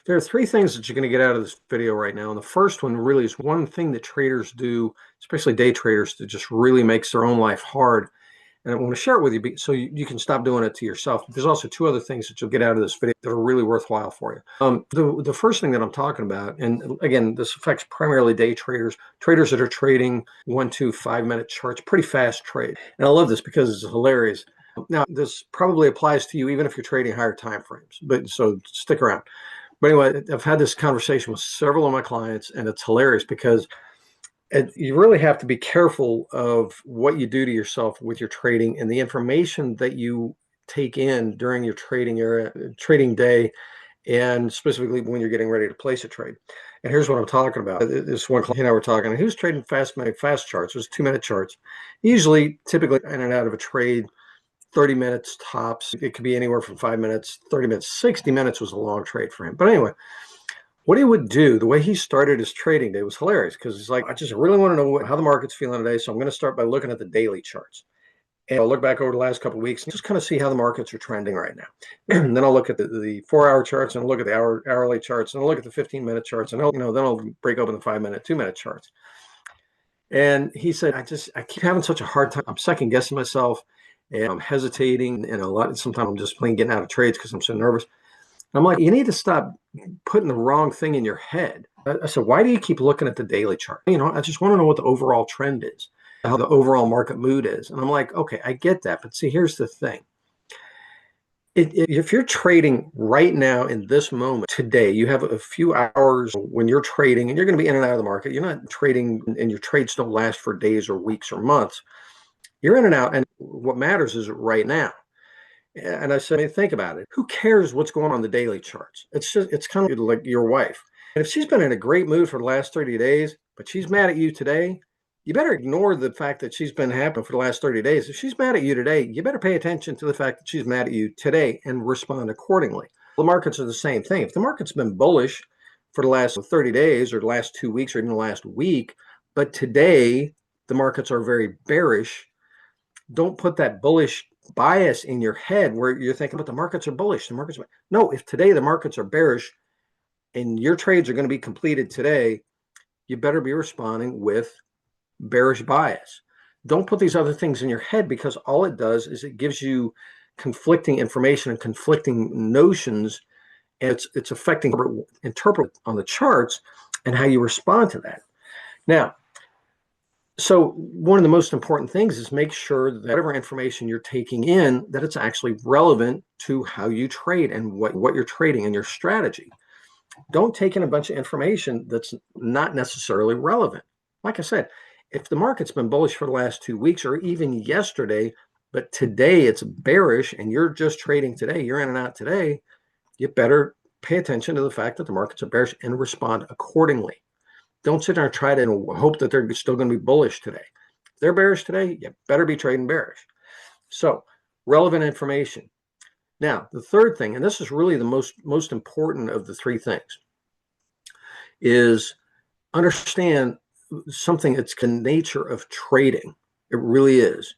There are three things that you're going to get out of this video right now. And the first one really is one thing that traders do, especially day traders, that just really makes their own life hard. And I want to share it with you so you can stop doing it to yourself. There's also two other things that you'll get out of this video that are really worthwhile for you. The first thing that I'm talking about, and again, this affects primarily day traders, traders that are trading 1 to 5 minute charts, pretty fast trade. And I love this because it's hilarious. Now, this probably applies to you even if you're trading higher time frames, but so stick around. But anyway, I've had this conversation with several of my clients, and it's hilarious because you really have to be careful of what you do to yourself with your trading and the information that you take in during your trading day, and specifically when you're getting ready to place a trade. And here's what I'm talking about. This one client and I were talking, and he was trading fast charts. It was 2-minute charts, usually typically in and out of a trade 30 minutes tops. It could be anywhere from 5 minutes, 30 minutes, 60 minutes was a long trade for him. But anyway, what he would do, the way he started his trading day was hilarious because he's like, I just really want to know how the market's feeling today. So I'm going to start by looking at the daily charts. And I'll look back over the last couple of weeks and just kind of see how the markets are trending right now. And then I'll look at the 4-hour charts, and I'll look at the hourly charts, and I'll look at the 15-minute charts, and then I'll break open the 5-minute, 2-minute charts. And he said, I keep having such a hard time. I'm second guessing myself, and I'm hesitating, and sometimes I'm just plain getting out of trades because I'm so nervous. I'm like, you need to stop putting the wrong thing in your head. I said, why do you keep looking at the daily chart? I just want to know what the overall trend is, how the overall market mood is. And I'm like, okay, I get that. But see, here's the thing. If you're trading right now in this moment, today, you have a few hours when you're trading, and you're going to be in and out of the market. You're not trading, and your trades don't last for days or weeks or months. You're in and out. And what matters is right now. And I said, think about it. Who cares what's going on the daily charts? It's kind of like your wife. And if she's been in a great mood for the last 30 days, but she's mad at you today, you better ignore the fact that she's been happy for the last 30 days. If she's mad at you today, you better pay attention to the fact that she's mad at you today and respond accordingly. The markets are the same thing. If the market's been bullish for the last 30 days or the last 2 weeks or even the last week, but today the markets are very bearish, don't put that bullish bias in your head where you're thinking, but the markets are bullish. No, if today the markets are bearish and your trades are going to be completed today, you better be responding with bearish bias. Don't put these other things in your head, because all it does is it gives you conflicting information and conflicting notions, and it's affecting interpret on the charts and how you respond to that. Now, so one of the most important things is make sure that whatever information you're taking in, that it's actually relevant to how you trade and what you're trading and your strategy. Don't take in a bunch of information that's not necessarily relevant. Like I said, if the market's been bullish for the last 2 weeks or even yesterday, but today it's bearish and you're just trading today, you're in and out today, you better pay attention to the fact that the markets are bearish and respond accordingly. Don't sit there and try to hope that they're still going to be bullish today. If they're bearish today, you better be trading bearish. So, relevant information. Now, the third thing, and this is really the most important of the three things, is understand something that's the nature of trading. It really is.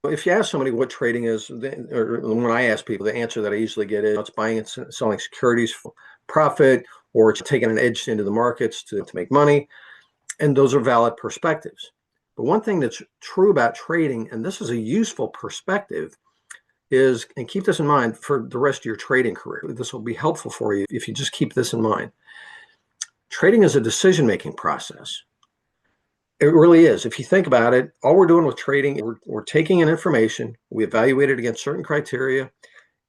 If you ask somebody what trading is, or when I ask people, the answer that I usually get is it's buying and selling securities for profit, or it's taking an edge into the markets to make money. And those are valid perspectives. But one thing that's true about trading, and this is a useful perspective, is, and keep this in mind for the rest of your trading career, this will be helpful for you if you just keep this in mind. Trading is a decision-making process. It really is. If you think about it, all we're doing with trading, we're taking in information, we evaluate it against certain criteria,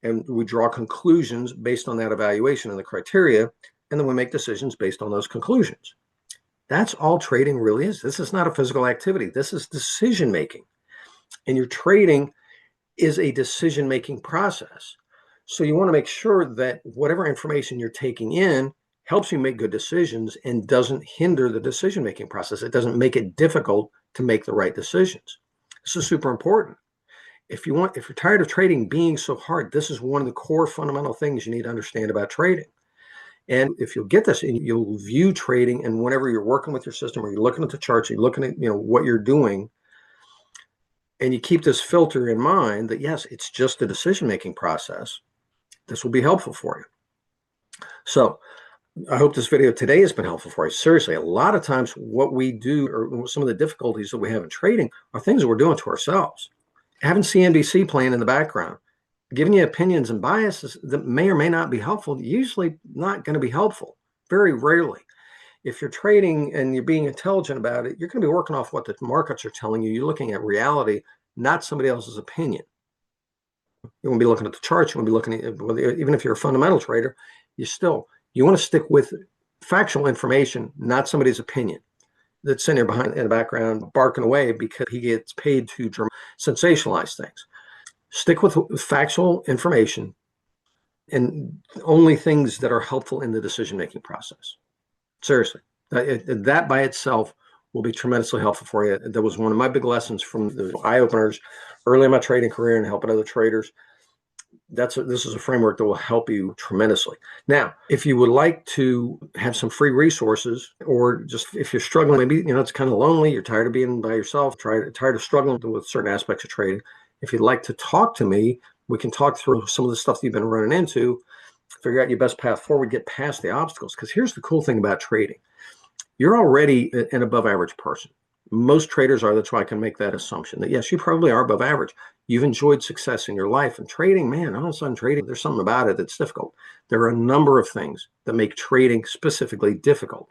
and we draw conclusions based on that evaluation and the criteria, and then we make decisions based on those conclusions. That's all trading really is. This is not a physical activity. This is decision-making. And your trading is a decision-making process. So you want to make sure that whatever information you're taking in helps you make good decisions and doesn't hinder the decision-making process. It doesn't make it difficult to make the right decisions. This is super important. If you're tired of trading being so hard, this is one of the core fundamental things you need to understand about trading. And if you'll get this, and you'll view trading, and whenever you're working with your system or you're looking at the charts, you're looking at what you're doing, and you keep this filter in mind that yes, it's just a decision-making process, this will be helpful for you. So I hope this video today has been helpful for you. Seriously, a lot of times what we do, or some of the difficulties that we have in trading, are things that we're doing to ourselves. Having CNBC playing in the background, giving you opinions and biases that may or may not be helpful, usually not going to be helpful, very rarely. If you're trading and you're being intelligent about it, you're going to be working off what the markets are telling you. You're looking at reality, not somebody else's opinion. You won't be looking at the charts. You won't be looking at, even if you're a fundamental trader, you want to stick with factual information, not somebody's opinion that's sitting there behind in the background barking away because he gets paid to sensationalize things. Stick with factual information and only things that are helpful in the decision-making process. Seriously, that by itself will be tremendously helpful for you. That was one of my big lessons from the eye-openers early in my trading career and helping other traders. This is a framework that will help you tremendously. Now, if you would like to have some free resources, or just if you're struggling, maybe it's kind of lonely, you're tired of being by yourself, tired of struggling with certain aspects of trading. If you'd like to talk to me, we can talk through some of the stuff you've been running into, figure out your best path forward, get past the obstacles. Because here's the cool thing about trading. You're already an above average person. Most traders are. That's why I can make that assumption that yes, you probably are above average. You've enjoyed success in your life, and trading, man, all of a sudden trading, there's something about it that's difficult. There are a number of things that make trading specifically difficult.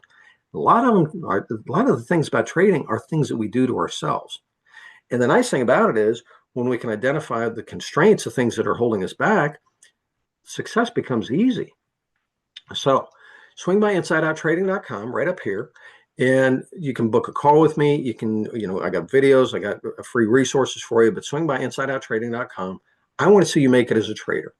A lot of the things about trading are things that we do to ourselves. And the nice thing about it is when we can identify the constraints of things that are holding us back, success becomes easy. So swing by insideouttrading.com right up here, and you can book a call with me. You can, I got videos, I got free resources for you, but swing by insideouttrading.com. I want to see you make it as a trader.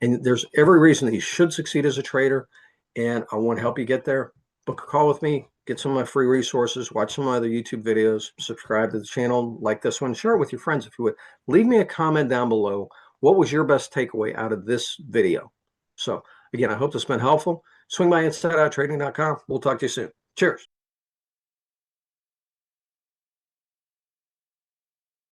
And there's every reason that you should succeed as a trader. And I want to help you get there. Book a call with me, get some of my free resources, watch some of my other YouTube videos, subscribe to the channel, like this one, share it with your friends if you would. Leave me a comment down below. What was your best takeaway out of this video? So again, I hope this has been helpful. Swing by insideouttrading.com. We'll talk to you soon. Cheers.